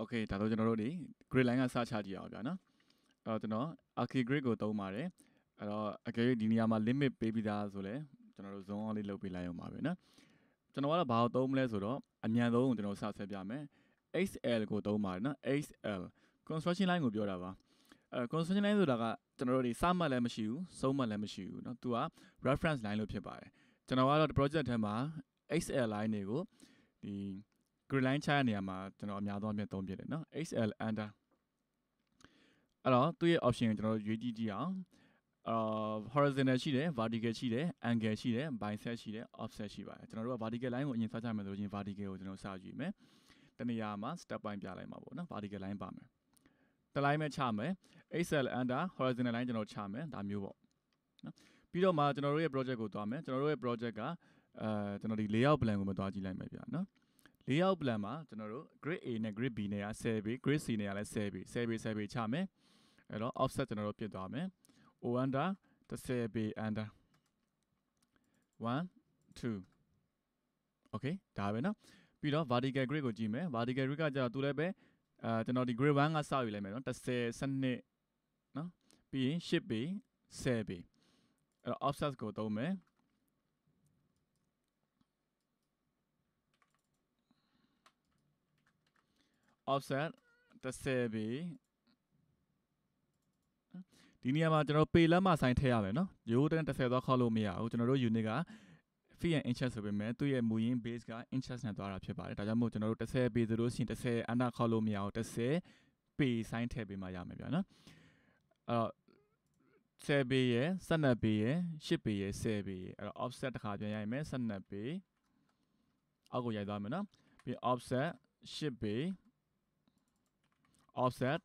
Okay ဒါတော့ကျွန်တော်တို့ဒီ grade line ကစချကြည့်အောင်ဗျာနော်အဲ့တော့ကျွန်တော် archi grade ကိုသုံးပါတယ်အဲ့တော့အကယ်၍ဒီနေရာမှာ limit ပေးပြီးသားဆိုလဲကျွန်တော်တို့ zone လေးလုပ်ပေးလိုက်အောင်ပါပဲနော်ကျွန်တော်ကတော့ဘာကိုသုံးမလဲဆိုတော့အမြန်ဆုံးကိုကျွန်တော်စဆက်ပြမယ် XL ကိုသုံးပါတယ်နော် XL construction line ကိုပြောတာပါconstruction line ဆိုတာကကျွန်တော်တို့ဒီစမှတ်လည်းမရှိဘူးဆုံးမှတ်လည်းမရှိဘူးเนาะသူက reference line လို့ဖြစ်ပါတယ်ကျွန်တော်ကတော့ project ထဲမှာ XL line တွေကိုဒီ grid line ချရနေရာမှာကျွန်တော်အများဆုံးအမြင်သုံးပြတယ်เนาะ XL under အဲ့တော့သူ့ရဲ့ option ကိုကျွန်တော်ရွေးကြည့်ကြည့်အောင်horizontal ရှိတယ် vertical ရှိတယ် angle ရှိတယ် bisect ရှိတယ် offset ရှိပါတယ်ကျွန်တော်တို့က vertical line ကိုအရင်စချမယ်ဆိုရင် vertical ကိုကျွန်တော်စကြည့်မယ်တနေရာမှာ step ပိုင်းပြလိုက်မှာပေါ့နော် vertical line ပါမယ်တလိုင်းမဲ့ချမယ် XL under horizontal line ကျွန်တော်ချမယ်ဒါမျိုးပေါ့နော်ပြီးတော့မှကျွန်တော်တို့ရဲ့ project ကိုသွားမယ်ကျွန်တော်တို့ရဲ့ project ကကျွန်တော်ဒီ layout plan ကိုမသွားကြည့်လိုက်မယ်ဗျာနော် layout plan မှာကျွန်တော်တို့ grid A နဲ့ grid B နဲ့က10 bay grid C နဲ့ကလည်း10 bay 10 bay 10 bay ချမယ်အဲ့တော့ offset ကျွန်တော်တို့ပြစ်သွားမယ် O under 10 bay under 1 2 okay ဒါပဲနော်ပြီးတော့ vertical grid ကိုကြည့်မယ် vertical grid ကကျတော့သူလည်းပဲကျွန်တော်ဒီ grid 1ကစယူလိုက်မယ်နော်10 12နော်ပြီးရင်10 bay 10 bay အဲ့တော့ offset ကိုသုံးမယ်offset 10 bay ဒီနေရာမှာကျွန်တော်ပေလက်မှဆိုင်ထည့်ရမယ်နော်ရိုးတန်း10သွားခေါက်လို့မရဘူးကျွန်တော်တို့ unit က feet and inches ဆိုပေမဲ့သူ့ရဲ့မူရင်း base က inches နဲ့သွားတာဖြစ်ပါတယ်ဒါကြောင့်မို့ကျွန်တော်တို့10 bay ဆိုလို့ရှိရင်10အနာခေါက်လို့မရဘူး10 bay ဆိုင်ထည့်ပေးမှရမယ်ဗျာနော်အဲ့တော့10 bay ရယ်12 bay ရယ်10 bay ရယ်10 bay ရယ်အဲ့တော့ offset တစ်ခါပြန်ရိုက်မယ်12 bay အောက်ကိုရိုက်သွားမယ်နော်ပြီး offset 10 bay offset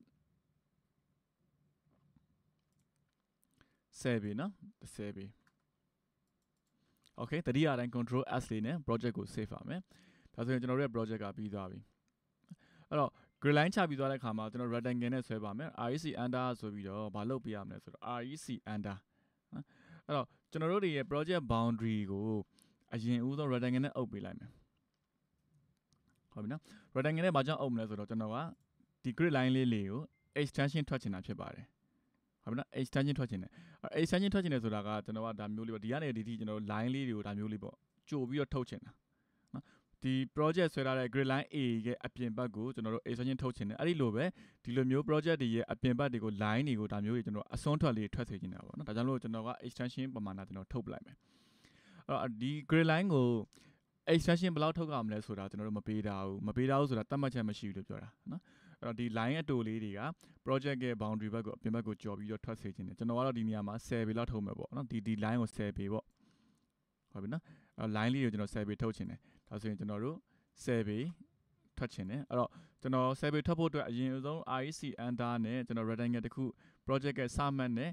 10 bay နော်10 bay okay တတိယအတိုင်း control S လေးနဲ့ project ကို save ပါမယ်ဒါဆိုရင်ကျွန်တော်တို့ရဲ့ project ကပြီးသွားပြီအဲ့တော့ grid line ချပြီးသွားတဲ့ခါမှာကျွန်တော် rectangle နဲ့ဆွဲပါမယ် REC under ဆိုပြီးတော့ဘာလုပ်ပေးရမလဲဆိုတော့ REC under နော်အဲ့တော့ကျွန်တော်တို့ရဲ့ project boundary ကိုအရင်ဦးဆုံး rectangle နဲ့အုပ်ပေးလိုက်မယ်ဟုတ်ပြီနော် rectangle နဲ့ဘာကြောင့်အုပ်မလဲဆိုတော့ကျွန်တော်ကဒီ grid line လေးကို extension ထွက်ချင်တာဖြစ်ပါတယ်ဟုတ်ပြီနော် extension ထွက်ချင်တယ်extension ထွက်ချင်တယ်ဆိုတာကကျွန်တော်ကဒါမျိုးလေးပေါ့ဒီကနေဒီထိကျွန်တော် line လေးတွေကိုဒါမျိုးလေးပေါ့ကြိုပြီးတော့ထုတ်ချင်တာနော်ဒီ project ဆွဲထားတဲ့ grid line A ရဲ့အပြင်ဘက်ကိုကျွန်တော်တို့ extension ထုတ်ချင်တယ်အဲ့ဒီလိုပဲဒီလိုမျိုး project တွေရဲ့အပြင်ဘက်တွေကို line တွေကိုဒါမျိုးတွေကျွန်တော်အစွန်းထွက်လေးထွက်စေချင်တာပေါ့နော်ဒါကြောင့်လို့ကျွန်တော်က extension ပမာဏကျွန်တော်ထုတ်ပလိုက်မယ်အဲ့တော့ဒီ grid line ကို extension ဘယ်လောက်ထုတ်ရမလဲဆိုတာကျွန်တော်တို့မပေးတာဘူးဆိုတာတတ်မှတ်ချက်မရှိဘူးလို့ပြောတာနော်အဲ့တော့ဒီ line အတူလေးတွေက project ရဲ့ boundary ဘက်ကိုအပြင်ဘက်ကိုကျော်ပြီးတော့ထွက်စေချင်တယ်ကျွန်တော်ကတော့ဒီနေရာမှာ10 bay လောက်ထုတ်မယ်ပေါ့နော်ဒီ line ကို10 bay ပေါ့ဟုတ်ပြီနော်အဲ့ line လေးကိုကျွန်တော်10 bay ထုတ်ချင်တယ်ဒါဆိုရင်ကျွန်တော်တို့10 bay ထွက်ချင်တယ်အဲ့တော့ကျွန်တော်10 bay ထွက်ဖို့အတွက်အရင်ဆုံး REC under နဲ့ကျွန်တော် rectangle တစ်ခု project ရဲ့စမှတ်နဲ့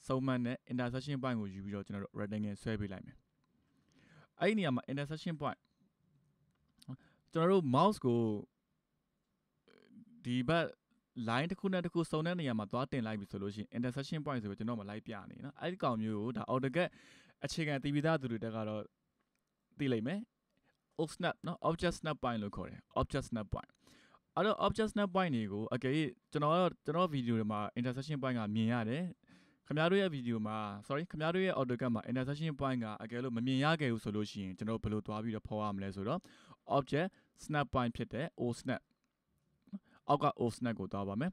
ဆုံးမှတ်နဲ့ intersection point ကိုယူပြီးတော့ကျွန်တော်တို့ rectangle ဆွဲပေးလိုက်မယ်အဲ့ဒီနေရာမှာ intersection point ကျွန်တော်တို့ mouse ကိုဒီဘက် line တစ်ခုနဲ့တစ်ခုစုံတဲ့နေရာမှာသွားတင်လိုက်ပြီဆိုလို့ရှိရင် intersection point ဆိုပြီးကျွန်တော်မလိုက်ပြနေနော်အဲ့ဒီကောင်မျိုးကိုဒါ AutoCAD အခြေခံသိပြီးသားသူတွေတက်ကတော့သိလိမ့်မယ် snap နော် object snap point လို့ခေါ်တယ် object snap point အဲ့တော့ object snap point တွေကိုအကယ်၍ကျွန်တော်ဗီဒီယိုတွေမှာ intersection point ကမြင်ရတယ်ခင်ဗျားတို့ရဲ့ဗီဒီယိုမှာ sorry ခင်ဗျားတို့ရဲ့ AutoCAD မှာ intersection point ကအကယ်လို့မမြင်ရခဲ့ဘူးဆိုလို့ရှိရင်ကျွန်တော်ဘယ်လိုသွားပြီးတော့ဖော်ရမလဲဆိုတော့ object snap point ဖြစ်တဲ့ o snap အောက်က o snap ကိုသွားပါမယ်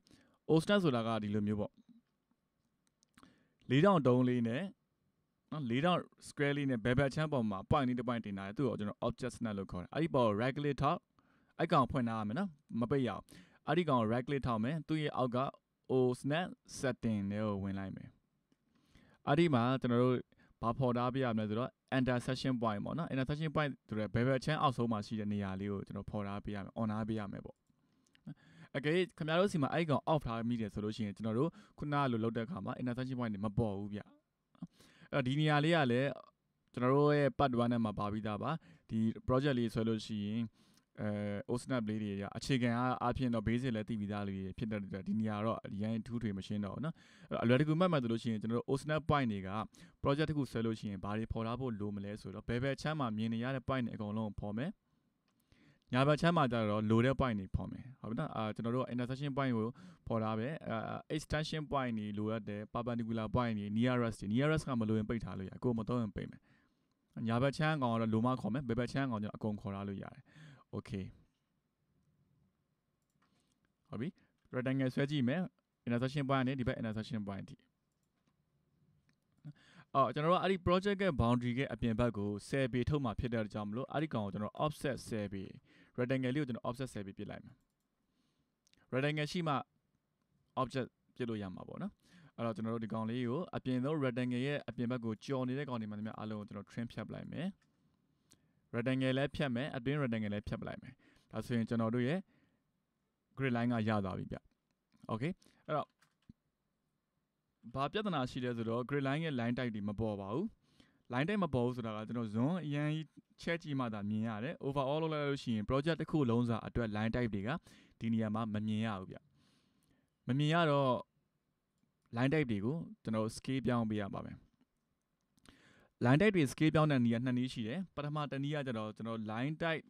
o snap ဆိုတာကဒီလိုမျိုးပေါ့4000တုံးလေးနဲ့နော်4000 square လေးနဲ့ဘယ်ဘက်ချမ်းပေါ်မှာ point လေးတစ် point တင်ထားတယ်သူ့ကိုကျွန်တော် object snap လို့ခေါ်တယ်အဲ့ဒီပေါ် right click ထောက်အဲ့ကောင်ဖွင့်ထားရမယ်နော်မပိတ်ရအောင်အဲ့ဒီကောင် right click ထောက်မယ်သူ့ရဲ့အောက်က o snap setting တွေကိုဝင်လိုက်မယ်အဲ့ဒီမှာကျွန်တော်တို့ဘာဖော်ထားပြရမလဲဆိုတော့ intersection point ပေါ့နော် intersection point ဆိုတဲ့ဘယ်ဘက်ချမ်းအောက်ဆုံးမှာရှိတဲ့နေရာလေးကိုကျွန်တော်ဖော်ထားပြရမယ် on ထားပြရမယ်ပေါ့အကယ်ခင်ဗျားတို့စီမှာအဲ့ကောင် off ထားမိတယ်ဆိုလို့ရှိရင်ကျွန်တော်တို့ခုနကလိုလုပ်တဲ့အခါမှာ intersection point တွေမပေါ်ဘူးဗျအဲ့တော့ဒီနေရာလေးကလည်းကျွန်တော်တို့ရဲ့ part 1နဲ့မှာပါပြီးသားပါဒီ project လေးဆွဲလို့ရှိရင်osnap လေးတွေအခြေခံအားဖြင့်တော့ basic လည်းသိပြီးသားလေးတွေဖြစ်တဲ့ဒီနေရာတော့ရန်ထူးထွေမရှင်းတော့ဘူးเนาะအလွယ်တကူမှတ်မှတ်ဆိုလို့ရှိရင်ကျွန်တော်တို့ osnap point တွေက project တစ်ခုဆွဲလို့ရှိရင်ဘာတွေဖော်ထားဖို့လိုမလဲဆိုတော့ဘယ်ဘက်ချမ်းမှာမြင်နေရတဲ့ point တွေအကုန်လုံးဖော်မယ် ညာဘက်ချမ်းမှာကြတော့ လိုတဲ့ point တွေပေါ်မယ်ဟုတ်ပြီနော်ကျွန်တော်တို့ intersection point ကိုပေါ်ထားပဲ extension point တွေလိုရတယ် perpendicular point တွေ nearest ကမလိုရင်ပိတ်ထားလို့ရကိုမတော့ရင်ပိတ်မယ်ညာဘက်ချမ်းကောင်ကတော့လိုမခေါ်မယ်ဘယ်ဘက်ချမ်းကောင်ကျတော့အကုန်ခေါ်ထားလို့ရတယ် okay ဟုတ်ပြီ rectangle ဆွဲကြည့်မယ် intersection point နဲ့ဒီဘက် intersection point အထိကျွန်တော်တို့အဲ့ဒီ project ရဲ့ boundary ရဲ့အပြင်ဘက်ကို10ပေထုတ်မှဖြစ်တဲ့အကြောင်းမလို့အဲ့ဒီကောင်ကိုကျွန်တော် offset 10ပေ rectangle လေးကိုကျွန်တော် offset 10ပေပြစ်လိုက်မယ် rectangle ရှိမှ object ပြစ်လို့ရမှာပေါ့နော်အဲ့တော့ကျွန်တော်တို့ဒီကောင်လေးကိုအပြင်ဆုံး rectangle ရဲ့အပြင်ဘက်ကိုကြော်နေတဲ့ကောင်တွေမှတည်းများအားလုံးကိုကျွန်တော် trim ဖြတ်ပလိုက်မယ် rectangle လည်းဖြတ်မယ်အတွင်း rectangle လည်းဖြတ်ပလိုက်မယ်ဒါဆိုရင်ကျွန်တော်တို့ရဲ့ grid line ကရသွားပြီဗျ okay အဲ့တော့ဘာပြဿနာရှိလဲဆိုတော့ grid line ရဲ့ line type တွေမပေါ်ပါဘူး line type မပေါ်ဘူးဆိုတာကကျွန်တော် zone အရင်ချက်ကြည့်မှသာမြင်ရတယ် overall လုပ်လိုက်လို့ရှိရင် project တစ်ခုလုံးစာအတွက် line type တွေကဒီနေရာမှာမမြင်ရဘူးဗျမမြင်ရတော့ line type တွေကိုကျွန်တော် scale ပြောင်းပေးရပါမယ် line type တွေ scale ပြောင်းတဲ့နေရာနှစ်နည်းရှိတယ်ပထမတစ်နည်းကကျတော့ကျွန်တော် line type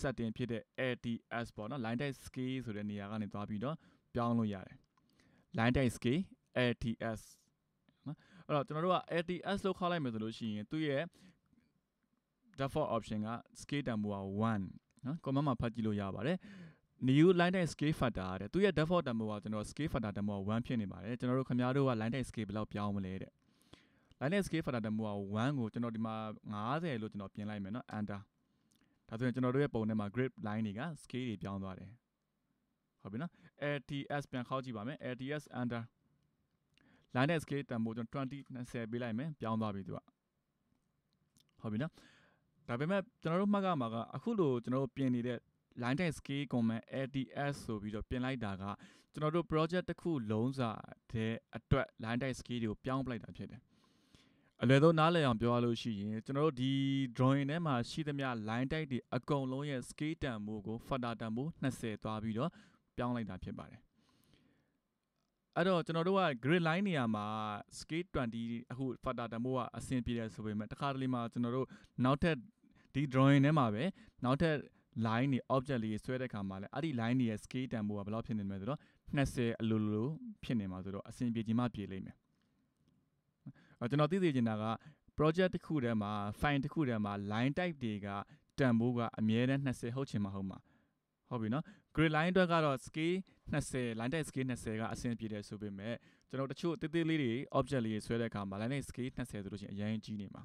setting ဖြစ်တဲ့ ATS ပေါ့နော် line type scale ဆိုတဲ့နေရာကနေသွားပြီးတော့ပြောင်းလို့ရတယ် line type scale ATS နော်အဲ့တော့ကျွန်တော်တို့က ATS လို့ခေါ်လိုက်မယ်ဆိုလို့ရှိရင်သူ့ရဲ့ default option က scale တန်ဖိုးက1နော် comment မှာဖတ်ကြည့်လို့ရပါတယ် new line type scale factor တဲ့သူရဲ့ default တန်ဖိုးကကျွန်တော် scale factor တန်ဖိုးက1ဖြစ်နေပါတယ်ကျွန်တော်တို့ခင်ဗျားတို့က line type scale ဘယ်လောက်ပြောင်းမလဲတဲ့ line type scale factor တန်ဖိုးက1ကိုကျွန်တော်ဒီမှာ50လို့ကျွန်တော်ပြင်လိုက်မယ်နော် enter ဒါဆိုရင်ကျွန်တော်တို့ရဲ့ပုံထဲမှာ grid line တွေက scale တွေပြောင်းသွားတယ်ဟုတ်ပြီနော် ATS ပြန်ခေါက်ကြည့်ပါမယ် ATS enter line type scale တန်ဖိုးကျွန်တော်20ပေးလိုက်မယ်ပြောင်းသွားပြီသူကဟုတ်ပြီနော်ဒါပေမဲ့ကျွန်တော်တို့မှတ်ကမှာကအခုလိုကျွန်တော်တို့ပြင်နေတဲ့ line type scale command ATS ဆိုပြီးတော့ပြင်လိုက်တာကကျွန်တော်တို့ project တစ်ခုလုံးစာတဲ့အတွက် line type scale တွေကိုပြောင်းပလိုက်တာဖြစ်တယ်အလွယ်ဆုံးနားလည်အောင်ပြောရလို့ရှိရင်ကျွန်တော်တို့ဒီ drawing ထဲမှာရှိသမျှ line type တွေအကုန်လုံးရဲ့ scale တန်ဖိုးကို factor တန်ဖိုး20သွားပြီးတော့ပြောင်းလိုက်တာဖြစ်ပါတယ်အဲ့တော့ကျွန်တော်တို့က grid line နေရာမှာ scale 20အခု factor တန်ဖိုးကအဆင်ပြေတယ်ဆိုပေမဲ့တစ်ခါတလေမှာကျွန်တော်တို့နောက်ထပ်ဒီ drawing ထဲမှာပဲနောက်ထပ် line တွေ object လေးဆွဲတဲ့ခါမှာလဲအဲ့ဒီ line တွေရဲ့ scale တန်ဖိုးကဘယ်လောက်ဖြစ်နေမလဲဆိုတော့20အလိုလိုဖြစ်နေမှာဆိုတော့အဆင်ပြေခြင်းမှပြေလိမ့်မယ်ကျွန်တော်သိသိချင်တာက project တစ်ခုထဲမှာ file တစ်ခုထဲမှာ line type တွေကတန်ဖိုးကအမြဲတမ်း20ဟုတ်ချင်မှာဟုတ်မှာဟုတ်ပြီနော် grid line အတွက်ကတော့ scale 20 line type scale 20ကအဆင်ပြေတယ်ဆိုပေမဲ့ကျွန်တော်တချို့တေးသေးလေးတွေ object လေးတွေဆွဲတဲ့အခါမှာ line type scale 20ဆိုလို့ရှိရင်အရင်ကြီးနေမှာ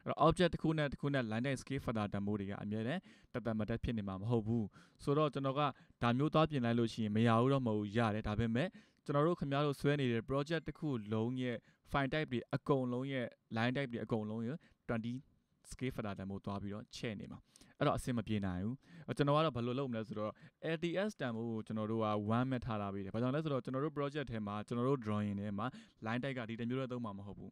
အဲ့တော့ object တစ်ခုနဲ့တစ်ခုနဲ့ line type scale factor တန်ဖိုးတွေကအမြဲတမ်းတမတက်ဖြစ်နေမှာမဟုတ်ဘူးဆိုတော့ကျွန်တော်ကဒါမျိုးသွားပြင်လိုက်လို့ရှိရင်မရဘူးတော့မဟုတ်ရတယ်ဒါပေမဲ့ကျွန်တော်တို့ခင်ဗျားတို့ဆွဲနေတဲ့ project တစ်ခုလုံးရဲ့ file type တွေအကုန်လုံးရဲ့ line type တွေအကုန်လုံးရဲ့20 scale factor တန်ဖိုးသွားပြီးတော့ချဲ့နေမှာအဲ့တော့အဆင်မပြေနိုင်ဘူးကျွန်တော်ကတော့ဘယ်လိုလုပ်မလဲဆိုတော့ ATS တန်ဖိုးကိုကျွန်တော်တို့က1မဲ့ထားတာပြီးတယ်ဘာကြောင့်လဲဆိုတော့ကျွန်တော်တို့ project ထဲမှာကျွန်တော်တို့ drawing ထဲမှာ line type ကဒီတစ်မျိုးတည်းသုံးမှာမဟုတ်ဘူး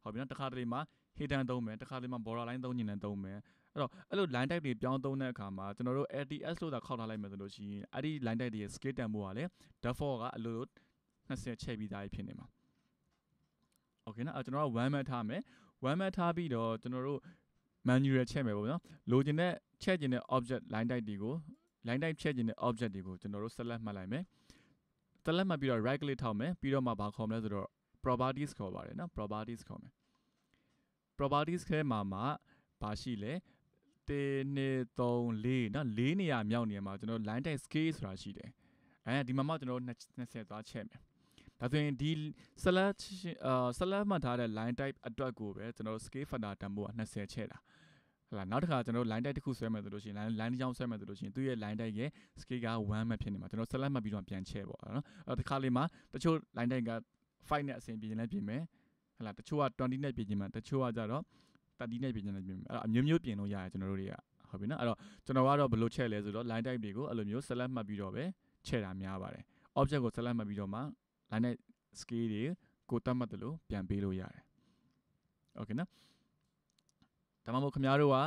ဟုတ်ပြီနော်တစ်ခါတလေမှာ hidden သုံးမယ်တစ်ခါတလေမှာ border line သုံးညင်နဲ့သုံးမယ်အဲ့လို line type တွေပြောင်းသုံးတဲ့အခါမှာကျွန်တော်တို့ ATS လို့သာခောက်ထားလိုက်မယ်ဆိုလို့ရှိရင်အဲ့ဒီ line type တွေရဲ့ scale တန်ဖိုးကလည်း default ကအလို20ချက်ပြီးသားဖြစ်နေမှာ okay နော်ကျွန်တော်က1မဲ့ထားမယ်1မဲ့ထားပြီးတော့ကျွန်တော်တို့ manual ချက်မယ်ပေါ့နော်လိုချင်တဲ့ချက်ချင်တဲ့ object line type တွေကို line type ချက်ချင်တဲ့ object တွေကိုကျွန်တော်တို့ select မှတ်လိုက်မယ် select မှတ်ပြီးတော့ right click ထောက်မယ်ပြီးတော့မှဘာခေါ်မလဲဆိုတော့ properties ခေါ်ပါတယ်နော် properties ခေါ်မယ် properties ထဲမှာဘာရှိလဲ1 2 3 4နော်4နေရာမြောက်နေရာမှာကျွန်တော် line type scale ဆိုတာရှိတယ်ဒီမှာမှကျွန်တော်တို့20သွားချက်မယ်ဒါဆိုရင်ဒီ select မှတ်ထားတဲ့ line type အတွက်ကိုပဲကျွန်တော်တို့ scale factor တန်ဖိုးက20ချက်တာဟုတ်လားနောက်တစ်ခါကျွန်တော်တို့ line type တစ်ခုဆွဲမယ်ဆိုလို့ရှိရင် line တစ်ချောင်းဆွဲမယ်ဆိုလို့ရှိရင်သူ့ရဲ့ line type ရဲ့ scale က1မှတ်ဖြစ်နေမှာကျွန်တော် select မှတ်ပြီးတော့ပြန်ချက်ပေါ့နော်အဲ့ဒီခါလေးမှာတချို့ line type က5နဲ့အဆင်ပြေရင်လည်းပြင်မယ်ဟုတ်လားတချို့က20နဲ့ပြင်ခြင်းမှာတချို့ကကြတော့30နဲ့ပြင်ခြင်းလည်းပြင်မယ်အဲ့တော့အမျိုးမျိုးပြင်လို့ရတယ်ကျွန်တော်တို့တွေကဟုတ်ပြီနော်အဲ့တော့ကျွန်တော်ကတော့ဘယ်လိုချက်လဲဆိုတော့ line type တွေကိုအဲ့လိုမျိုး select မှတ်ပြီးတော့ပဲချက်တာများပါတယ် object ကို select မှတ်ပြီးတော့မှ line type scale တွေကိုတတ်မှတ်တယ်လို့ပြန်ပေးလို့ရတယ် okay နော်ဒါမှမဟုတ်ခင်ဗျားတို့က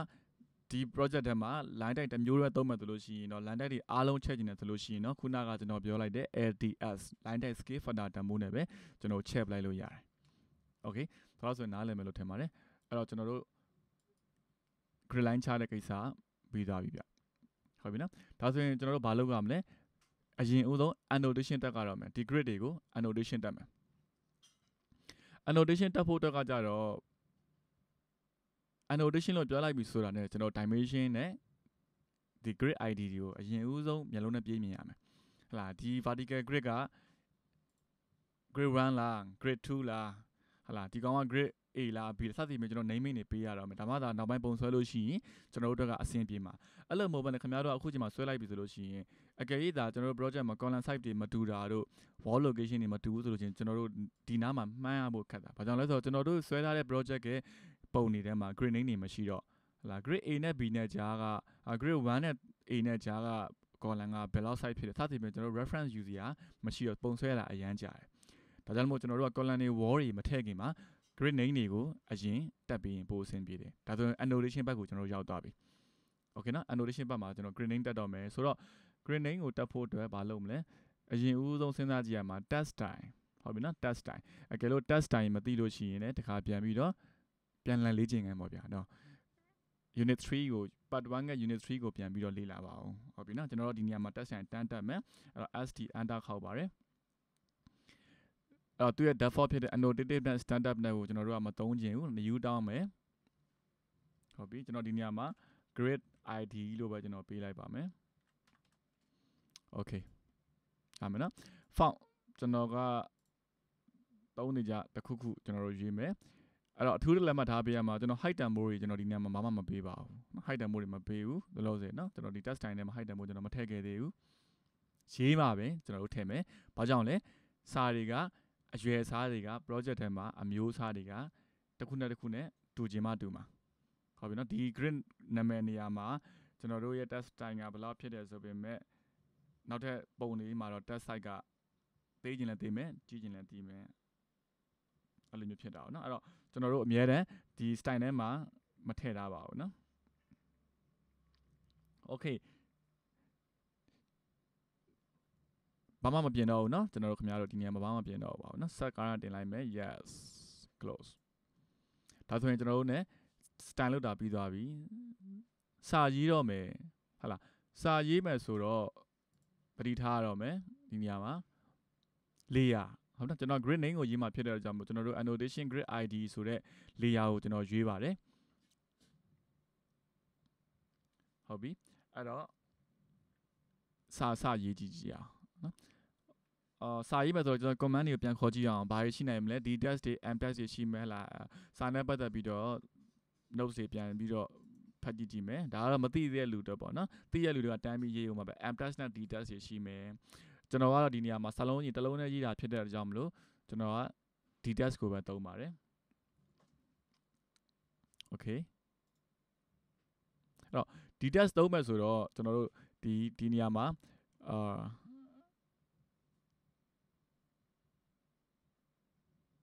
ဒီ project ထဲမှာ line type တစ်မျိုးပဲသုံးမှတ်တယ်လို့ရှိရင်တော့ line type တွေအားလုံးချက်ကျင်တယ်ဆိုလို့ရှိရင်တော့ခုနကကျွန်တော်ပြောလိုက်တဲ့ ATS line type scale factor တန်ဖိုးနဲ့ပဲကျွန်တော်ချက်ပလိုက်လို့ရတယ် okay ဒါဆိုရင်နားလည်မယ်လို့ထင်ပါတယ်အဲ့တော့ကျွန်တော်တို့ grid line ချတဲ့ကိစ္စပြီးသွားပြီဗျ ဟုတ်ပြီနော်ဒါဆိုရင်ကျွန်တော်တို့ဘာလုပ်ရမလဲအရင်ဦးဆုံး annotation တက်ကြတော့မယ်ဒီ grid တွေကို annotation တက်မယ် annotation တက်ဖို့အတွက်ကကြတော့ annotation လို့ပြောလိုက်ပြီဆိုတာနဲ့ကျွန်တော် dimension နဲ့ဒီ grid ID တွေကိုအရင်ဦးဆုံးမျက်လုံးနဲ့ပြေးမြင်ရမယ်ဟလာဒီ vertical grid က grid 1လား grid 2လားဟလာဒီကောင်က grid A လား B လားစသဖြင့်ကျွန်တော် naming တွေပေးရတော့မယ်ဒါမှသာနောက်ပိုင်းပုံဆွဲလို့ရှိရင်ကျွန်တော်တို့ကအဆင်ပြေမှာအဲ့လိုမဟုတ်ဘဲနဲ့ခင်ဗျားတို့အခုချိန်မှာဆွဲလိုက်ပြီဆိုလို့ရှိရင်အကယ်၍သာကျွန်တော်တို့ project မှာ column size တွေမတူတာတို့ wall location တွေမတူဘူးဆိုလို့ရှိရင်ကျွန်တော်တို့ဒီနားမှာမှန်းရဖို့ခက်တာဘာကြောင့်လဲဆိုတော့ကျွန်တော်တို့ဆွဲထားတဲ့ project ရဲ့ပုံတွေထဲမှာ grid name တွေမရှိတော့ဟလာ grid A နဲ့ B နဲ့ကြားက grid 1နဲ့ A နဲ့ကြားက column ကဘယ်လောက် size ဖြစ်တယ်စသဖြင့်ကျွန်တော်တို့ reference use ရာမရှိတော့ပုံဆွဲရတာအရန်ကြာတယ်ဒါကြောင့်မို့ကျွန်တော်တို့က column တွေ wall တွေမထည့်ခင်မှာ grid name တွေကိုအရင်တက်ပြီးရင်ပို့အဆင်ပြေတယ်ဒါဆိုရင် annotation ဘက်ကိုကျွန်တော်ရောက်သွားပြီ okay နော် annotation ဘက်မှာကျွန်တော် grid name တက်တော့မယ်ဆိုတော့ grid name ကိုတက်ဖို့အတွက်မလုပ်မလဲအရင်ဦးဆုံးစဉ်းစားကြည့်ရမှာ test time ဟုတ်ပြီနော် test time အကယ်လို့ test time မသိလို့ရှိရင်လည်းတခါပြန်ပြီးတော့ပြန်လည်လေ့ကျင့်ခန်းပေါ့ဗျာနော် unit 3ကို part 1က unit 3ကိုပြန်ပြီးတော့လေ့လာပါအောင်ဟုတ်ပြီနော်ကျွန်တော်တို့ဒီနေရာမှာ test time တန်းတက်မယ်အဲ့တော့ st enter ခေါက်ပါတယ်အဲ့တော့သူရဲ့ default ဖြစ်တဲ့ annotated နဲ့ standard နဲ့ကိုကျွန်တော်တို့ကမသုံးချင်ဘူး new တောင်းမယ်ဟုတ်ပြီကျွန်တော်ဒီနေရာမှာ grid id လို့ပဲကျွန်တော်ပေးလိုက်ပါမယ် okay အမှန်နော် font ကျွန်တော်ကသုံးနေကြတစ်ခုခုကျွန်တော်တို့ရေးမယ်အဲ့တော့အထူးလက်မှတ်ထားပေးရမှာကျွန်တော် height and more တွေကျွန်တော်ဒီနေရာမှာဘာမှမပေးပါဘူး height and more တွေမပေးဘူးလောလောဆယ်နော်ကျွန်တော်ဒီ test time ထဲမှာ height and more ကျွန်တော်မထည့်ခဲ့သေးဘူးရေးမှာပဲကျွန်တော်တို့ထည့်မယ်ဘာကြောင့်လဲစာတွေကအရွယ်အစားတွေက project ထဲမှာအမျိုးအစားတွေကတစ်ခုနဲ့တစ်ခုနဲ့တူချင်မှတူမှာဟုတ်ပြီနော်ဒီ grid နာမည်နေရာမှာကျွန်တော်တို့ရဲ့ test time ကဘယ်လောက်ဖြစ်တယ်ဆိုပေမဲ့နောက်ထပ်ပုံလေးမှာတော့ test site ကသေးခြင်းလည်းသေးမယ်ကြီးခြင်းလည်းကြီးမယ်အဲ့လိုမျိုးဖြစ်တာပေါ့နော်အဲ့တော့ကျွန်တော်တို့အများတန်းဒီ style ထဲမှာမထည့်ထားပါဘူးနော် okay ဘာမှမပြင်တော့ဘူးเนาะကျွန်တော်တို့ခင်ဗျားတို့ဒီနေရာမှာဘာမှမပြင်တော့ပါဘူးเนาะ set ကားတင်လိုက်မယ် yes close ဒါဆိုရင်ကျွန်တော်တို့ ਨੇ style လောက်တာပြီးသွားပြီစာရေးတော့မယ်ဟုတ်လားစာရေးမယ်ဆိုတော့ပတိထားရတော့မယ်ဒီနေရာမှာ layer ဟုတ်နော်ကျွန်တော် grid name ကိုရေးမှဖြစ်တဲ့အကြောင်းမို့ကျွန်တော်တို့ annotation grid id ဆိုတဲ့ layer ကိုကျွန်တော်ရွေးပါတယ်ဟုတ်ပြီအဲ့တော့စာရေးကြည့်ကြည့်အောင်နော်စာရေးမယ်ဆိုတော့ကျွန်တော် command တွေကိုပြန်ခေါ်ကြည့်အောင်ဘာတွေရှိနိုင်မလဲဒီ test တွေ m test တွေရှိမဲလားစာနဲ့ပတ်သက်ပြီးတော့ notes တွေပြန်ပြီးတော့ဖတ်ကြည့်ကြည့်မယ်ဒါကတော့မသိသေးတဲ့လူတွေပေါ့နော်သိတဲ့လူတွေကတန်းပြီးရေးအောင်ပါပဲ m test နဲ့ d test တွေရှိမယ်ကျွန်တော်ကတော့ဒီနေရာမှာစာလုံးကြီးတစ်လုံးနဲ့ရေးတာဖြစ်တဲ့အကြောင်းမလို့ကျွန်တော်က d test ကိုပဲသုံးပါတယ် okay အဲ့တော့ d test သုံးမယ်ဆိုတော့ကျွန်တော်တို့ဒီနေရာမှာ